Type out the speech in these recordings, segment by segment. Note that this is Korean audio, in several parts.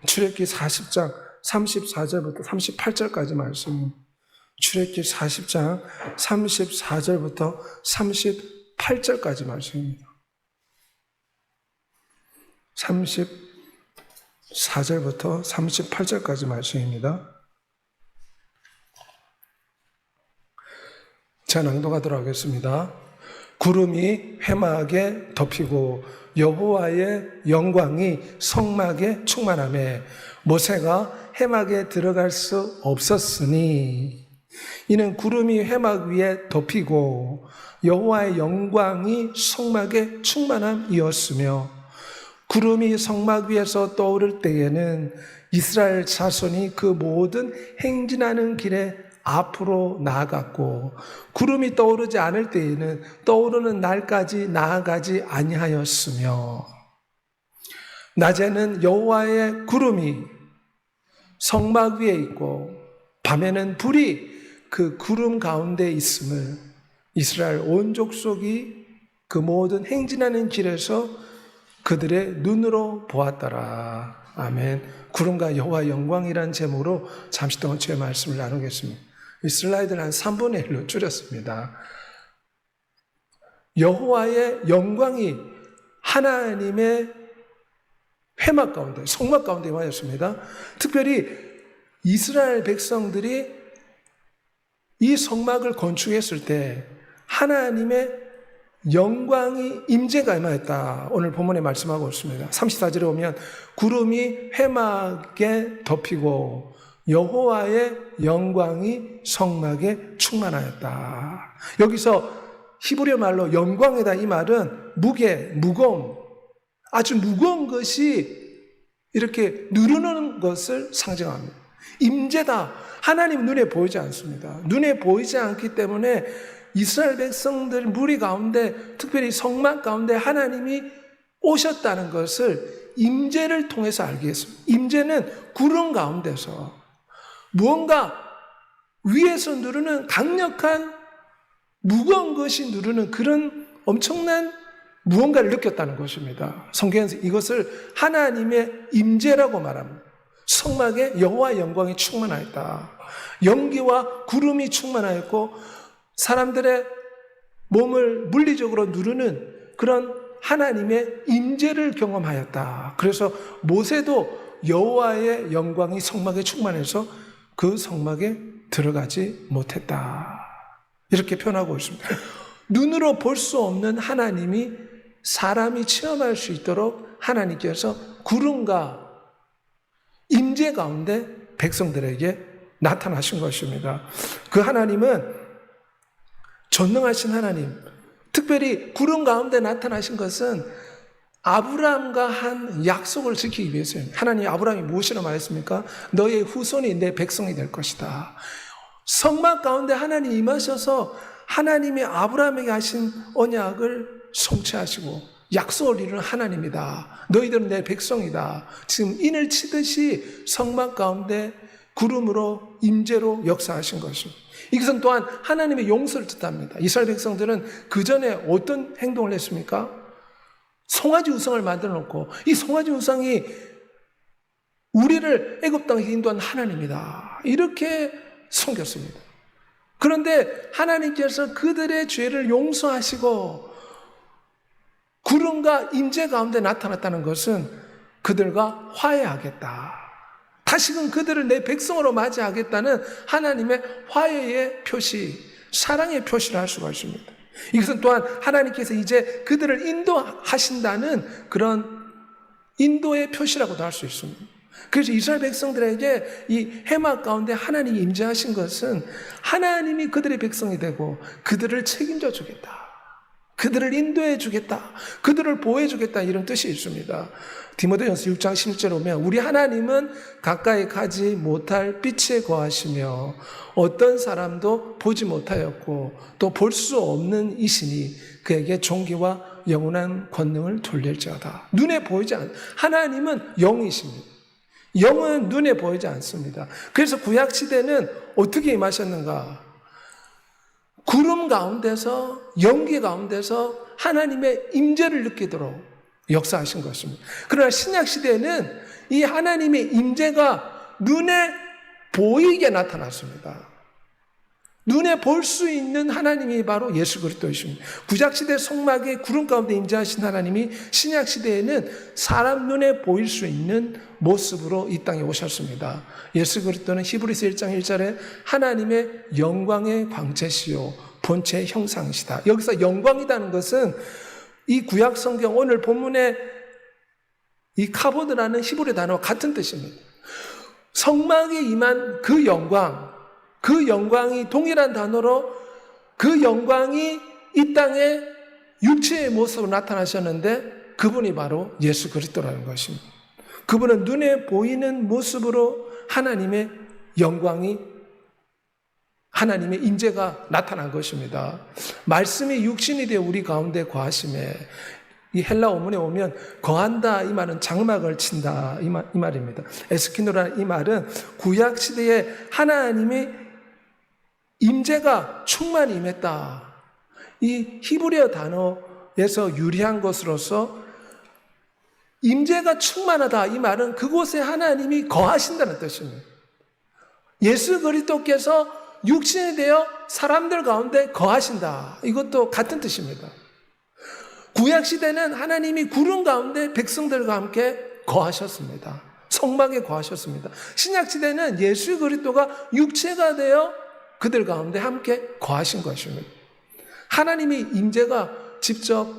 출애굽기 40장 34절부터 38절까지 말씀입니다. 출애굽기 40장 34절부터 38절까지 말씀입니다. 34절부터 38절까지 말씀입니다. 제가 낭독하도록 하겠습니다. 구름이 회막에 덮이고 여호와의 영광이 성막에 충만하며 모세가 회막에 들어갈 수 없었으니 이는 구름이 회막 위에 덮이고 여호와의 영광이 성막에 충만함이었으며 구름이 성막 위에서 떠오를 때에는 이스라엘 자손이 그 모든 행진하는 길에 앞으로 나아갔고 구름이 떠오르지 않을 때에는 떠오르는 날까지 나아가지 아니하였으며 낮에는 여호와의 구름이 성막 위에 있고 밤에는 불이 그 구름 가운데 있음을 이스라엘 온 족속이 그 모든 행진하는 길에서 그들의 눈으로 보았더라. 아멘. 구름과 여호와의 영광이란 제목으로 잠시 동안 제 말씀을 나누겠습니다. 이 슬라이드를 한 3분의 1로 줄였습니다. 여호와의 영광이 하나님의 회막 가운데, 성막 가운데 임하였습니다. 특별히 이스라엘 백성들이 이 성막을 건축했을 때 하나님의 영광이 임재가 임하였다. 오늘 본문에 말씀하고 있습니다. 34절에 보면 구름이 회막에 덮이고 여호와의 영광이 성막에 충만하였다. 여기서 히브리어 말로 영광이다 이 말은 무게, 무거움, 아주 무거운 것이 이렇게 누르는 것을 상징합니다. 임재다. 하나님 눈에 보이지 않습니다. 눈에 보이지 않기 때문에 이스라엘 백성들 무리 가운데 특별히 성막 가운데 하나님이 오셨다는 것을 임재를 통해서 알게 했습니다. 임재는 구름 가운데서 무언가 위에서 누르는 강력한 무거운 것이 누르는 그런 엄청난 무언가를 느꼈다는 것입니다. 성경에서 이것을 하나님의 임재라고 말합니다. 성막에 여호와의 영광이 충만하였다. 연기와 구름이 충만하였고 사람들의 몸을 물리적으로 누르는 그런 하나님의 임재를 경험하였다. 그래서 모세도 여호와의 영광이 성막에 충만해서 그 성막에 들어가지 못했다. 이렇게 표현하고 있습니다. 눈으로 볼 수 없는 하나님이 사람이 체험할 수 있도록 하나님께서 구름과 임재 가운데 백성들에게 나타나신 것입니다. 그 하나님은 전능하신 하나님, 특별히 구름 가운데 나타나신 것은 아브라함과 한 약속을 지키기 위해서입니다. 하나님 아브라함이 무엇이라 말했습니까? 너의 후손이 내 백성이 될 것이다. 성막 가운데 하나님이 임하셔서 하나님이 아브라함에게 하신 언약을 성취하시고 약속을 이루는 하나님이다. 너희들은 내 백성이다. 지금 인을 치듯이 성막 가운데 구름으로 임재로 역사하신 것입니다. 이것은 또한 하나님의 용서를 뜻합니다. 이스라엘 백성들은 그 전에 어떤 행동을 했습니까? 송아지 우상을 만들어 놓고 이 송아지 우상이 우리를 애굽 땅에 인도한 하나님이다. 이렇게 섬겼습니다. 그런데 하나님께서 그들의 죄를 용서하시고 구름과 임재 가운데 나타났다는 것은 그들과 화해하겠다. 다시금 그들을 내 백성으로 맞이하겠다는 하나님의 화해의 표시, 사랑의 표시를 할 수가 있습니다. 이것은 또한 하나님께서 이제 그들을 인도하신다는 그런 인도의 표시라고도 할 수 있습니다. 그래서 이스라엘 백성들에게 이 회막 가운데 하나님이 임재하신 것은 하나님이 그들의 백성이 되고 그들을 책임져 주겠다. 그들을 인도해 주겠다. 그들을 보호해 주겠다. 이런 뜻이 있습니다. 디모데전서 6장 10절에 보면 우리 하나님은 가까이 가지 못할 빛에 거하시며 어떤 사람도 보지 못하였고 또 볼 수 없는 이시니 그에게 존귀와 영원한 권능을 돌릴지어다. 눈에 보이지 않 하나님은 영이십니다. 영은 눈에 보이지 않습니다. 그래서 구약시대는 어떻게 임하셨는가? 구름 가운데서 연기 가운데서 하나님의 임재를 느끼도록 역사하신 것입니다. 그러나 신약시대에는 이 하나님의 임재가 눈에 보이게 나타났습니다. 눈에 볼 수 있는 하나님이 바로 예수 그리스도이십니다. 구약시대 성막의 구름 가운데 임재하신 하나님이 신약시대에는 사람 눈에 보일 수 있는 모습으로 이 땅에 오셨습니다. 예수 그리스도는 히브리서 1장 1절에 하나님의 영광의 광채시요 본체의 형상이시다. 여기서 영광이라는 것은 이 구약 성경 오늘 본문에 이 카보드라는 히브리 단어와 같은 뜻입니다. 성막에 임한 그 영광이 동일한 단어로 그 영광이 이 땅에 육체의 모습으로 나타나셨는데 그분이 바로 예수 그리스도라는 것입니다. 그분은 눈에 보이는 모습으로 하나님의 영광이 하나님의 임재가 나타난 것입니다. 말씀이 육신이 되어 우리 가운데 거하심에 이 헬라 원문에 오면 거한다 이 말은 장막을 친다 이 말입니다. 에스키노라는 이 말은 구약 시대에 하나님의 임재가 충만히 임했다. 이 히브리어 단어에서 유리한 것으로서 임재가 충만하다 이 말은 그곳에 하나님이 거하신다는 뜻입니다. 예수 그리스도께서 육신이 되어 사람들 가운데 거하신다. 이것도 같은 뜻입니다. 구약시대는 하나님이 구름 가운데 백성들과 함께 거하셨습니다. 성막에 거하셨습니다. 신약시대는 예수 그리스도가 육체가 되어 그들 가운데 함께 거하신 것입니다. 하나님의 임재가 직접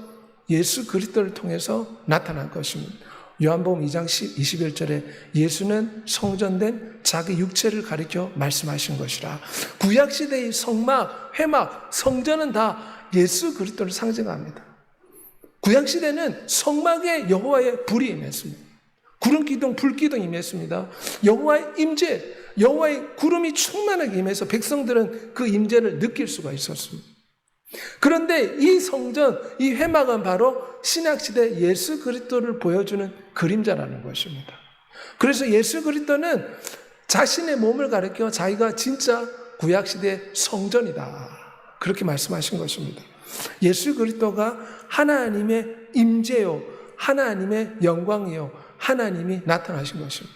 예수 그리스도를 통해서 나타난 것입니다. 요한복음 2장 21절에 예수는 성전된 자기 육체를 가리켜 말씀하신 것이라. 구약시대의 성막, 회막, 성전은 다 예수 그리스도를 상징합니다. 구약시대는 성막에 여호와의 불이 임했습니다. 구름기둥, 불기둥이 임했습니다. 여호와의 임재, 여호와의 구름이 충만하게 임해서 백성들은 그 임재를 느낄 수가 있었습니다. 그런데 이 성전, 이 회막은 바로 신약시대 예수 그리스도를 보여주는 그림자라는 것입니다. 그래서 예수 그리스도는 자신의 몸을 가리켜 자기가 진짜 구약시대 성전이다. 그렇게 말씀하신 것입니다. 예수 그리스도가 하나님의 임재요, 하나님의 영광이요, 하나님이 나타나신 것입니다.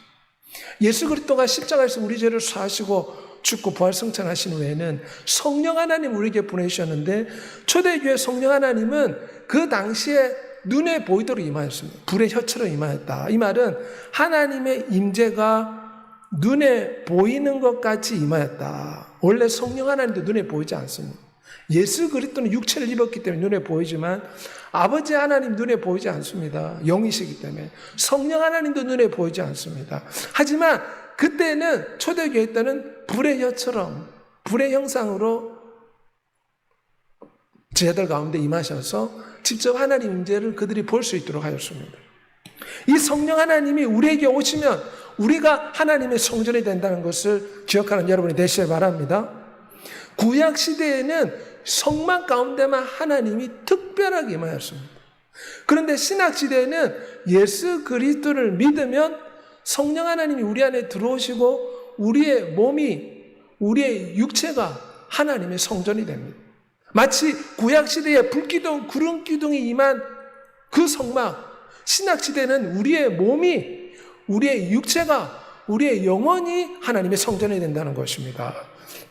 예수 그리스도가 십자가에서 우리 죄를 사하시고 죽고 부활 승천하신 후에는 성령 하나님 우리에게 보내주셨는데 초대교회 성령 하나님은 그 당시에 눈에 보이도록 임하였습니다. 불의 혀처럼 임하였다. 이 말은 하나님의 임재가 눈에 보이는 것 같이 임하였다. 원래 성령 하나님도 눈에 보이지 않습니다. 예수 그리스도는 육체를 입었기 때문에 눈에 보이지만 아버지 하나님 눈에 보이지 않습니다. 영이시기 때문에. 성령 하나님도 눈에 보이지 않습니다. 하지만 그때는 초대교회 때는 불의 혀처럼 불의 형상으로 제자들 가운데 임하셔서 직접 하나님 임재를 그들이 볼 수 있도록 하였습니다. 이 성령 하나님이 우리에게 오시면 우리가 하나님의 성전이 된다는 것을 기억하는 여러분이 되시길 바랍니다. 구약 시대에는 성막 가운데만 하나님이 특별하게 임하였습니다. 그런데 신약 시대에는 예수 그리스도를 믿으면 성령 하나님이 우리 안에 들어오시고 우리의 몸이, 우리의 육체가 하나님의 성전이 됩니다. 마치 구약시대에 불기둥, 구름기둥이 임한 그 성막, 신약시대는 우리의 몸이, 우리의 육체가, 우리의 영혼이 하나님의 성전이 된다는 것입니다.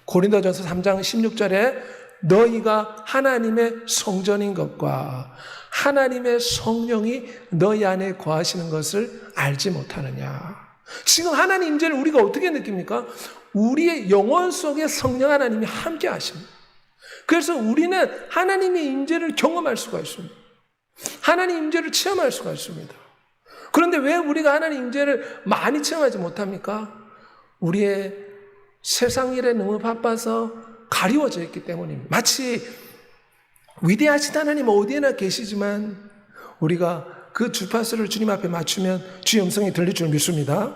고린도전서 3장 16절에 너희가 하나님의 성전인 것과 하나님의 성령이 너희 안에 거하시는 것을 알지 못하느냐. 지금 하나님 임재를 우리가 어떻게 느낍니까? 우리의 영혼 속에 성령 하나님이 함께 하십니다. 그래서 우리는 하나님의 임재를 경험할 수가 있습니다. 하나님 임재를 체험할 수가 있습니다. 그런데 왜 우리가 하나님 임재를 많이 체험하지 못합니까? 우리의 세상 일에 너무 바빠서 가리워져 있기 때문입니다. 마치 위대하신 하나님 어디에나 계시지만 우리가 그 주파수를 주님 앞에 맞추면 주의 음성이 들릴 줄 믿습니다.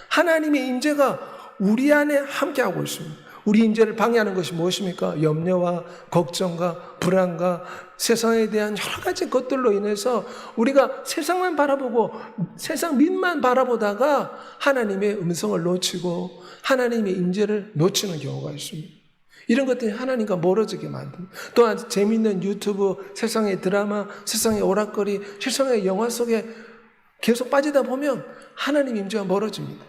하나님의 임재가 우리 안에 함께하고 있습니다. 우리 임재를 방해하는 것이 무엇입니까? 염려와 걱정과 불안과 세상에 대한 여러 가지 것들로 인해서 우리가 세상만 바라보고 세상 밑만 바라보다가 하나님의 음성을 놓치고 하나님의 임재를 놓치는 경우가 있습니다. 이런 것들이 하나님과 멀어지게 만듭니다. 또한 재미있는 유튜브, 세상의 드라마, 세상의 오락거리, 세상의 영화 속에 계속 빠지다 보면 하나님 임재가 멀어집니다.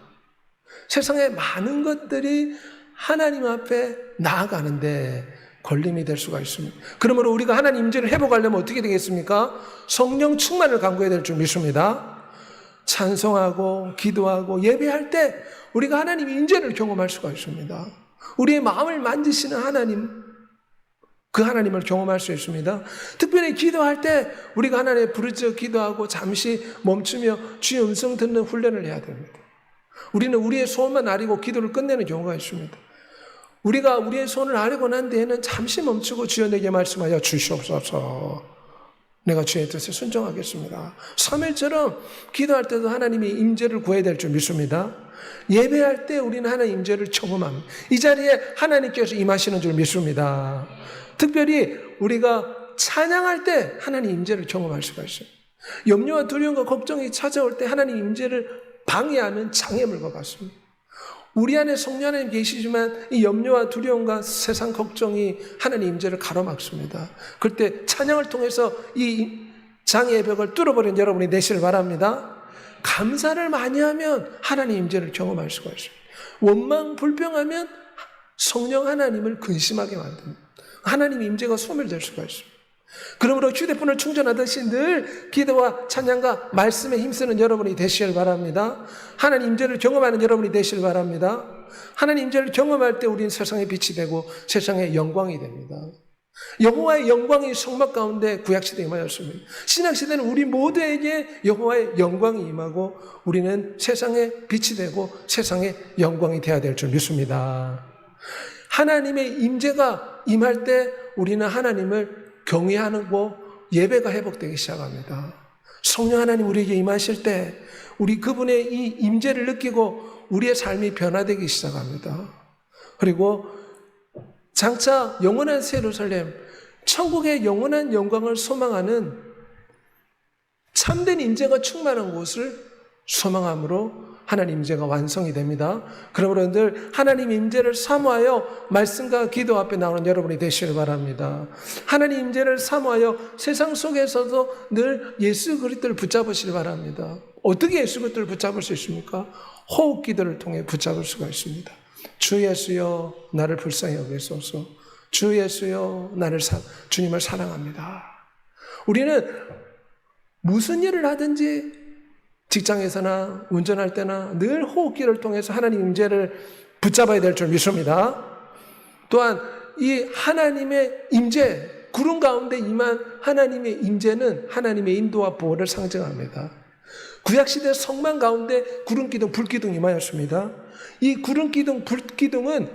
세상의 많은 것들이 하나님 앞에 나아가는데 걸림이 될 수가 있습니다. 그러므로 우리가 하나님 임재를 회복하려면 어떻게 되겠습니까? 성령 충만을 간구해야 될 줄 믿습니다. 찬송하고 기도하고 예배할 때 우리가 하나님 임재를 경험할 수가 있습니다. 우리의 마음을 만지시는 하나님, 그 하나님을 경험할 수 있습니다. 특별히 기도할 때 우리가 하나님의 부르짖어 기도하고 잠시 멈추며 주의 음성 듣는 훈련을 해야 됩니다. 우리는 우리의 소원만 아리고 기도를 끝내는 경우가 있습니다. 우리가 우리의 소원을 아리고 난 뒤에는 잠시 멈추고 주여 내게 말씀하여 주시옵소서. 내가 주의 뜻에 순종하겠습니다. 3일처럼 기도할 때도 하나님의 임재를 구해야 될 줄 믿습니다. 예배할 때 우리는 하나님 임재를 경험합니다. 이 자리에 하나님께서 임하시는 줄 믿습니다. 특별히 우리가 찬양할 때 하나님 임재를 경험할 수가 있어요. 염려와 두려움과 걱정이 찾아올 때 하나님 임재를 방해하는 장애물과 같습니다. 우리 안에 성령 하나님 계시지만 이 염려와 두려움과 세상 걱정이 하나님 임재를 가로막습니다. 그때 찬양을 통해서 이 장애의 벽을 뚫어버린 여러분이 되시길 바랍니다. 감사를 많이 하면 하나님 임재를 경험할 수가 있습니다. 원망 불평하면 성령 하나님을 근심하게 만듭니다. 하나님 임재가 소멸될 수가 있습니다. 그러므로 휴대폰을 충전하듯이 늘 기도와 찬양과 말씀에 힘쓰는 여러분이 되시길 바랍니다. 하나님 임재를 경험하는 여러분이 되시길 바랍니다. 하나님 임재를 경험할 때 우리는 세상의 빛이 되고 세상의 영광이 됩니다. 여호와의 영광이 성막 가운데 구약시대에 임하였습니다. 신약시대는 우리 모두에게 여호와의 영광이 임하고 우리는 세상의 빛이 되고 세상의 영광이 되어야 될 줄 믿습니다. 하나님의 임재가 임할 때 우리는 하나님을 경외하고 예배가 회복되기 시작합니다. 성령 하나님 우리에게 임하실 때 우리 그분의 이 임재를 느끼고 우리의 삶이 변화되기 시작합니다. 그리고 장차 영원한 새 예루살렘, 천국의 영원한 영광을 소망하는 참된 임재가 충만한 곳을 소망함으로 하나님 임재가 완성이 됩니다. 그러므로 늘 하나님 임재를 사모하여 말씀과 기도 앞에 나오는 여러분이 되시길 바랍니다. 하나님 임재를 사모하여 세상 속에서도 늘 예수 그리스도를 붙잡으시길 바랍니다. 어떻게 예수 그리스도를 붙잡을 수 있습니까? 호흡 기도를 통해 붙잡을 수가 있습니다. 주 예수여 나를 불쌍히 여기소서. 주 예수여 주님을 사랑합니다. 우리는 무슨 일을 하든지 직장에서나 운전할 때나 늘 호흡기를 통해서 하나님 임재를 붙잡아야 될 줄 믿습니다. 또한 이 하나님의 임재, 구름 가운데 임한 하나님의 임재는 하나님의 인도와 보호를 상징합니다. 구약시대 성막 가운데 구름기둥, 불기둥 임하였습니다. 이 구름기둥, 불기둥은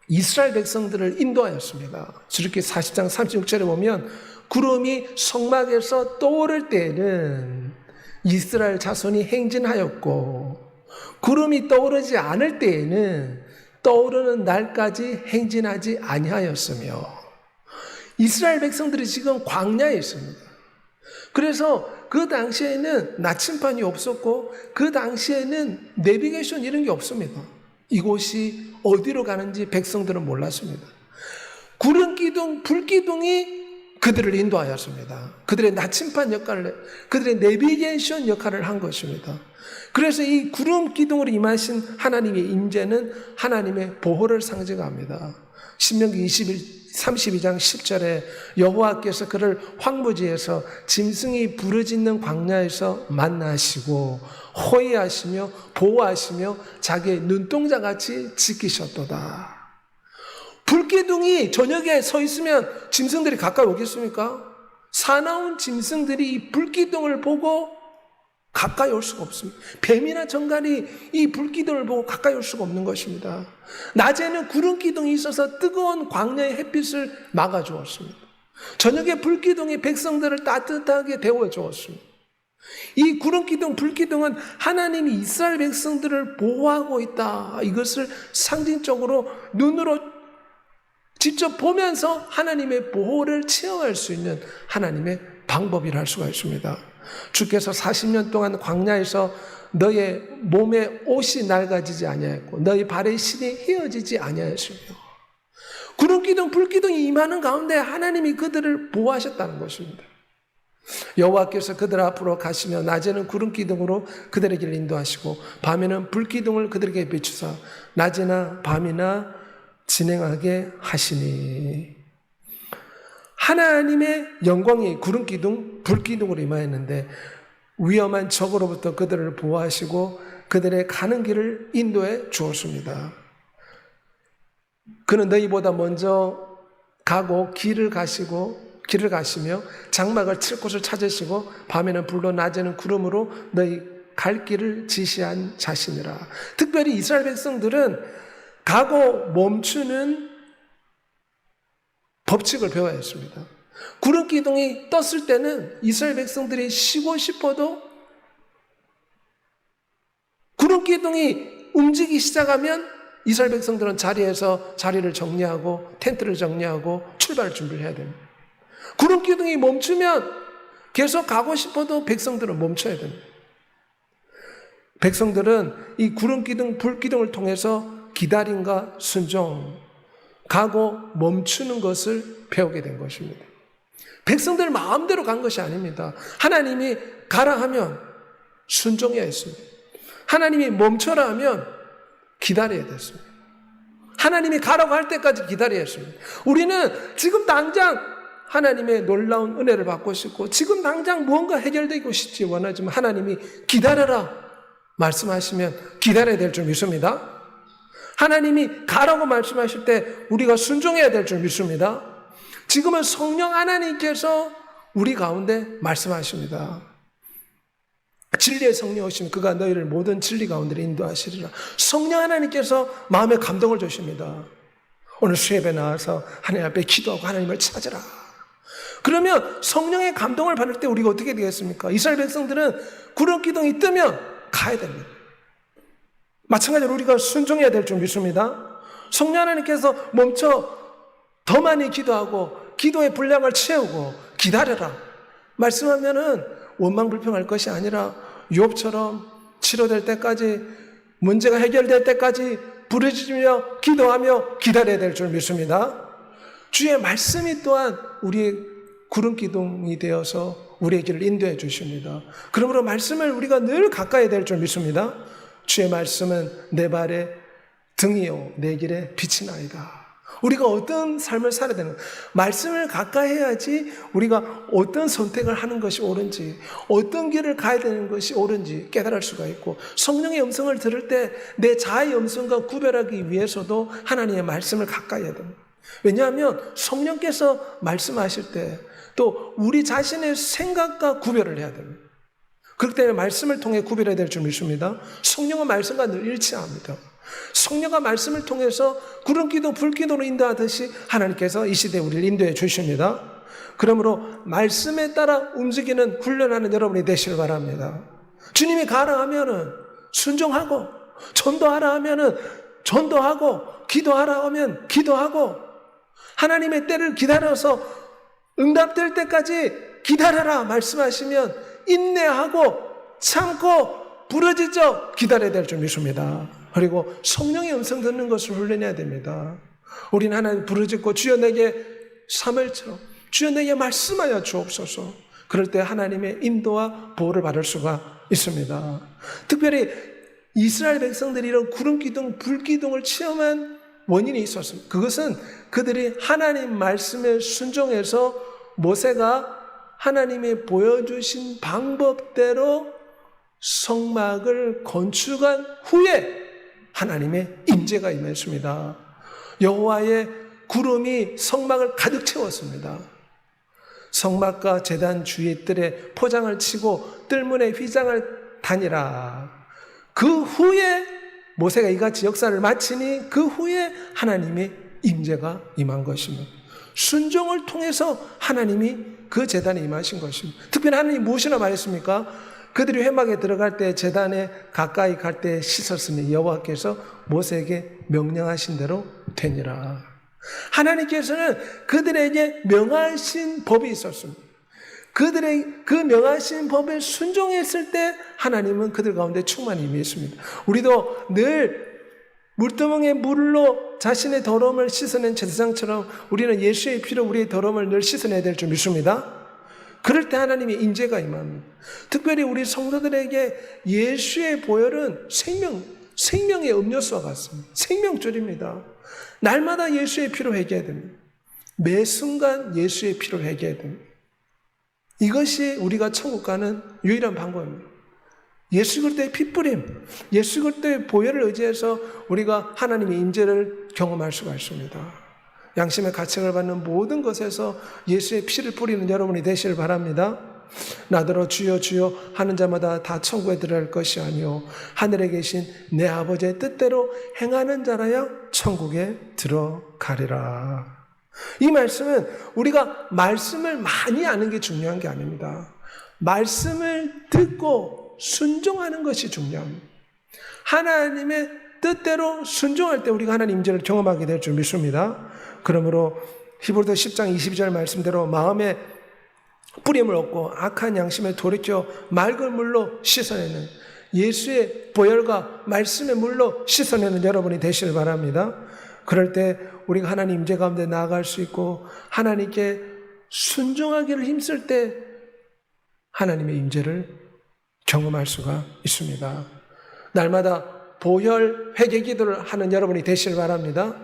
이스라엘 백성들을 인도하였습니다. 출애굽기 40장 36절에 보면 구름이 성막에서 떠오를 때에는 이스라엘 자손이 행진하였고 구름이 떠오르지 않을 때에는 떠오르는 날까지 행진하지 아니하였으며 이스라엘 백성들이 지금 광야에 있습니다. 그래서 그 당시에는 나침반이 없었고 그 당시에는 내비게이션 이런 게 없습니다. 이곳이 어디로 가는지 백성들은 몰랐습니다. 구름기둥, 불기둥이 그들을 인도하였습니다. 그들의 나침반 역할을, 그들의 내비게이션 역할을 한 것입니다. 그래서 이 구름 기둥으로 임하신 하나님의 임재는 하나님의 보호를 상징합니다. 신명기 32장 10절에 여호와께서 그를 황무지에서 짐승이 부르짖는 광야에서 만나시고 호위하시며 보호하시며 자기의 눈동자같이 지키셨도다. 불기둥이 저녁에 서 있으면 짐승들이 가까이 오겠습니까? 사나운 짐승들이 이 불기둥을 보고 가까이 올 수가 없습니다. 뱀이나 정갈이 이 불기둥을 보고 가까이 올 수가 없는 것입니다. 낮에는 구름기둥이 있어서 뜨거운 광야의 햇빛을 막아주었습니다. 저녁에 불기둥이 백성들을 따뜻하게 데워주었습니다. 이 구름기둥, 불기둥은 하나님이 이스라엘 백성들을 보호하고 있다. 이것을 상징적으로 눈으로 직접 보면서 하나님의 보호를 체험할 수 있는 하나님의 방법이라 할 수가 있습니다. 주께서 40년 동안 광야에서 너의 몸에 옷이 낡아지지 아니하였고 너의 발의 실이 휘어지지 아니하였으며 구름 기둥, 불 기둥이 임하는 가운데 하나님이 그들을 보호하셨다는 것입니다. 여호와께서 그들 앞으로 가시며 낮에는 구름 기둥으로 그들의 길을 인도하시고 밤에는 불 기둥을 그들에게 비추사 낮이나 밤이나 진행하게 하시니. 하나님의 영광이 구름 기둥, 불 기둥으로 임하였는데 위험한 적으로부터 그들을 보호하시고 그들의 가는 길을 인도해 주었습니다. 그는 너희보다 먼저 가고 길을 가시며 장막을 칠 곳을 찾으시고 밤에는 불로 낮에는 구름으로 너희 갈 길을 지시한 자신이라. 특별히 이스라엘 백성들은 가고 멈추는 법칙을 배워야 했습니다. 구름 기둥이 떴을 때는 이스라엘 백성들이 쉬고 싶어도 구름 기둥이 움직이기 시작하면 이스라엘 백성들은 자리에서 자리를 정리하고 텐트를 정리하고 출발 준비를 해야 됩니다. 구름 기둥이 멈추면 계속 가고 싶어도 백성들은 멈춰야 됩니다. 백성들은 이 구름 기둥, 불 기둥을 통해서 기다림과 순종, 가고 멈추는 것을 배우게 된 것입니다. 백성들 마음대로 간 것이 아닙니다. 하나님이 가라 하면 순종해야 했습니다. 하나님이 멈춰라 하면 기다려야 됐습니다. 하나님이 가라고 할 때까지 기다려야 했습니다. 우리는 지금 당장 하나님의 놀라운 은혜를 받고 싶고 지금 당장 무언가 해결되고 싶지 원하지만 하나님이 기다려라 말씀하시면 기다려야 될 줄 믿습니다. 하나님이 가라고 말씀하실 때 우리가 순종해야 될 줄 믿습니다. 지금은 성령 하나님께서 우리 가운데 말씀하십니다. 진리의 성령 오시면 그가 너희를 모든 진리 가운데 인도하시리라. 성령 하나님께서 마음에 감동을 주십니다. 오늘 수협에 나와서 하나님 앞에 기도하고 하나님을 찾으라. 그러면 성령의 감동을 받을 때 우리가 어떻게 되겠습니까? 이스라엘 백성들은 구름 기둥이 뜨면 가야 됩니다. 마찬가지로 우리가 순종해야 될 줄 믿습니다. 성령 하나님께서 멈춰 더 많이 기도하고 기도의 분량을 채우고 기다려라 말씀하면은 원망불평할 것이 아니라 욥처럼 치료될 때까지 문제가 해결될 때까지 부르짖으며 기도하며 기다려야 될 줄 믿습니다. 주의 말씀이 또한 우리의 구름 기둥이 되어서 우리의 길을 인도해 주십니다. 그러므로 말씀을 우리가 늘 가까이 될 줄 믿습니다. 주의 말씀은 내 발의 등이요 내 길의 빛이나이다. 우리가 어떤 삶을 살아야 되는 말씀을 가까이 해야지 우리가 어떤 선택을 하는 것이 옳은지 어떤 길을 가야 되는 것이 옳은지 깨달을 수가 있고 성령의 음성을 들을 때 내 자아의 음성과 구별하기 위해서도 하나님의 말씀을 가까이 해야 됩니다. 왜냐하면 성령께서 말씀하실 때 또 우리 자신의 생각과 구별을 해야 됩니다. 그렇기 때문에 말씀을 통해 구별해야 될 줄 믿습니다. 성령은 말씀과 늘 일치합니다. 성령과 말씀을 통해서 구름기도 불기도로 인도하듯이 하나님께서 이 시대에 우리를 인도해 주십니다. 그러므로 말씀에 따라 움직이는 훈련하는 여러분이 되시길 바랍니다. 주님이 가라 하면은 순종하고 전도하라 하면은 전도하고 기도하라 하면 기도하고 하나님의 때를 기다려서 응답될 때까지 기다려라 말씀하시면 인내하고 참고 부르짖어 기다려야 될 줄 믿습니다. 그리고 성령의 음성 듣는 것을 훈련해야 됩니다. 우리는 하나님 부르짖고 주여 내게 사무엘처럼 주여 내게 말씀하여 주옵소서. 그럴 때 하나님의 인도와 보호를 받을 수가 있습니다. 특별히 이스라엘 백성들이 이런 구름기둥, 불기둥을 체험한 원인이 있었습니다. 그것은 그들이 하나님 말씀에 순종해서 모세가 하나님이 보여주신 방법대로 성막을 건축한 후에 하나님의 임재가 임했습니다. 여호와의 구름이 성막을 가득 채웠습니다. 성막과 제단 주위 뜰에 포장을 치고 뜰문에 휘장을 다니라. 그 후에 모세가 이같이 역사를 마치니 그 후에 하나님의 임재가 임한 것입니다. 순종을 통해서 하나님이 그 제단에 임하신 것입니다. 특별히 하나님이 무엇이나 말했습니까? 그들이 회막에 들어갈 때 제단에 가까이 갈 때 씻었으니 여호와께서 모세에게 명령하신 대로 되니라. 하나님께서는 그들에게 명하신 법이 있었습니다. 그들의 그 명하신 법에 순종했을 때 하나님은 그들 가운데 충만히 임했습니다. 우리도 늘 물두멍에 물로 자신의 더러움을 씻어낸 제사장처럼 우리는 예수의 피로 우리의 더러움을 늘 씻어내야 될 줄 믿습니다. 그럴 때 하나님의 인재가 임합니다. 특별히 우리 성도들에게 예수의 보혈은 생명의 음료수와 같습니다. 생명줄입니다. 날마다 예수의 피로 회개해야 됩니다. 매 순간 예수의 피로 회개해야 됩니다. 이것이 우리가 천국 가는 유일한 방법입니다. 예수 그리스도의 피뿌림, 예수 그리스도의 보혈을 의지해서 우리가 하나님의 임재를 경험할 수가 있습니다. 양심의 가책을 받는 모든 것에서 예수의 피를 뿌리는 여러분이 되시길 바랍니다. 나더러 주여 주여 하는 자마다 다 천국에 들어갈 것이 아니요 하늘에 계신 내 아버지의 뜻대로 행하는 자라야 천국에 들어가리라. 이 말씀은 우리가 말씀을 많이 아는 게 중요한 게 아닙니다. 말씀을 듣고 순종하는 것이 중요합니다. 하나님의 뜻대로 순종할 때 우리가 하나님 임재를 경험하게 될 줄 믿습니다. 그러므로 히브리서 10장 22절 말씀대로 마음에 뿌림을 얻고 악한 양심에 돌이켜 맑은 물로 씻어내는 예수의 보혈과 말씀의 물로 씻어내는 여러분이 되시길 바랍니다. 그럴 때 우리가 하나님 임재 가운데 나아갈 수 있고 하나님께 순종하기를 힘쓸 때 하나님의 임재를 경험할 수가 있습니다. 날마다 보혈 회개 기도를 하는 여러분이 되시길 바랍니다.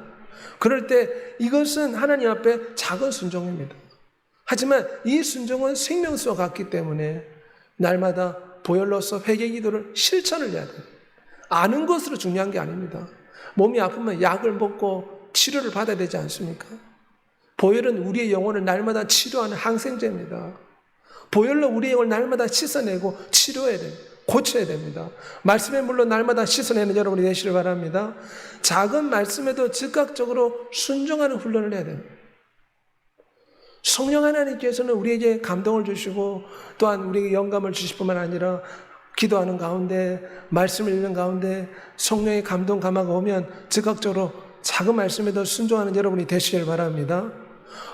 그럴 때 이것은 하나님 앞에 작은 순종입니다. 하지만 이 순종은 생명수와 같기 때문에 날마다 보혈로서 회개 기도를 실천을 해야 돼요. 아는 것으로 중요한 게 아닙니다. 몸이 아프면 약을 먹고 치료를 받아야 되지 않습니까? 보혈은 우리의 영혼을 날마다 치료하는 항생제입니다. 보혈로 우리의 영혼을 날마다 씻어내고 치료해야 됩니다. 고쳐야 됩니다. 말씀의 물로 날마다 씻어내는 여러분이 되시길 바랍니다. 작은 말씀에도 즉각적으로 순종하는 훈련을 해야 됩니다. 성령 하나님께서는 우리에게 감동을 주시고 또한 우리에게 영감을 주실 뿐만 아니라 기도하는 가운데 말씀을 읽는 가운데 성령의 감동 감화가 오면 즉각적으로 작은 말씀에도 순종하는 여러분이 되시길 바랍니다.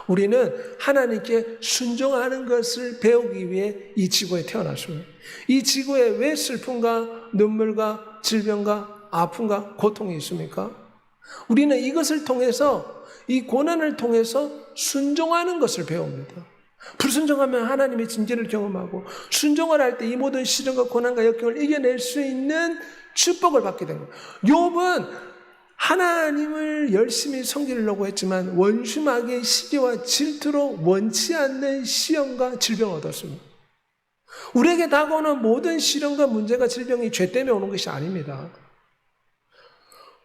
우리는 하나님께 순종하는 것을 배우기 위해 이 지구에 태어났습니다. 이 지구에 왜 슬픔과 눈물과 질병과 아픔과 고통이 있습니까? 우리는 이것을 통해서 이 고난을 통해서 순종하는 것을 배웁니다. 불순종하면 하나님의 징계를 경험하고 순종을 할 때 이 모든 시련과 고난과 역경을 이겨낼 수 있는 축복을 받게 됩니다. 욥은 하나님을 열심히 섬기려고 했지만 원수 마귀의 시기와 질투로 원치 않는 시험과 질병을 얻었습니다. 우리에게 다가오는 모든 시련과 문제가 질병이 죄 때문에 오는 것이 아닙니다.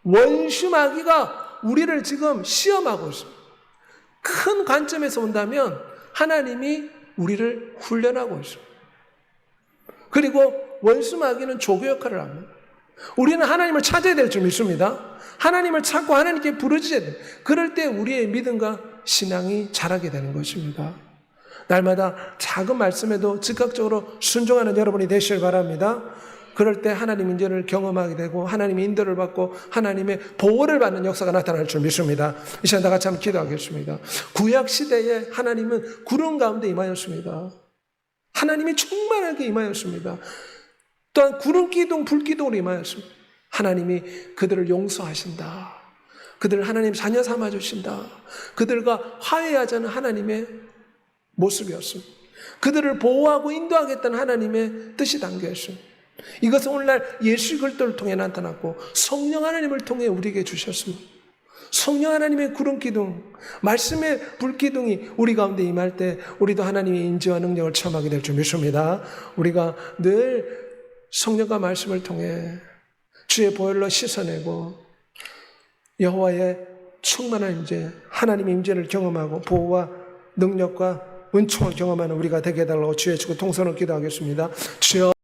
원수 마귀가 우리를 지금 시험하고 있습니다. 큰 관점에서 본다면 하나님이 우리를 훈련하고 있습니다. 그리고 원수 마귀는 조교 역할을 합니다. 우리는 하나님을 찾아야 될 줄 믿습니다. 하나님을 찾고 하나님께 부르짖어야 돼요. 그럴 때 우리의 믿음과 신앙이 자라게 되는 것입니다. 날마다 작은 말씀에도 즉각적으로 순종하는 여러분이 되시길 바랍니다. 그럴 때 하나님 인재를 경험하게 되고 하나님의 인도를 받고 하나님의 보호를 받는 역사가 나타날 줄 믿습니다. 이 시간 다 같이 한번 기도하겠습니다. 구약 시대에 하나님은 구름 가운데 임하였습니다. 하나님이 충만하게 임하였습니다. 또한 구름 기둥, 불 기둥으로 임하였습니다. 하나님이 그들을 용서하신다. 그들을 하나님 자녀 삼아주신다. 그들과 화해하자는 하나님의 모습이었습니다. 그들을 보호하고 인도하겠다는 하나님의 뜻이 담겨 있습니다. 이것은 오늘날 예수 그리스도를 통해 나타났고 성령 하나님을 통해 우리에게 주셨습니다. 성령 하나님의 구름 기둥, 말씀의 불 기둥이 우리 가운데 임할 때 우리도 하나님의 인지와 능력을 체험하게 될 줄 믿습니다. 우리가 늘 성령과 말씀을 통해 주의 보혈로 씻어내고 여호와의 충만한 임재, 하나님의 임재를 경험하고 보호와 능력과 은총을 경험하는 우리가 되게 해달라고 주의 주고 통성을 기도하겠습니다. 주여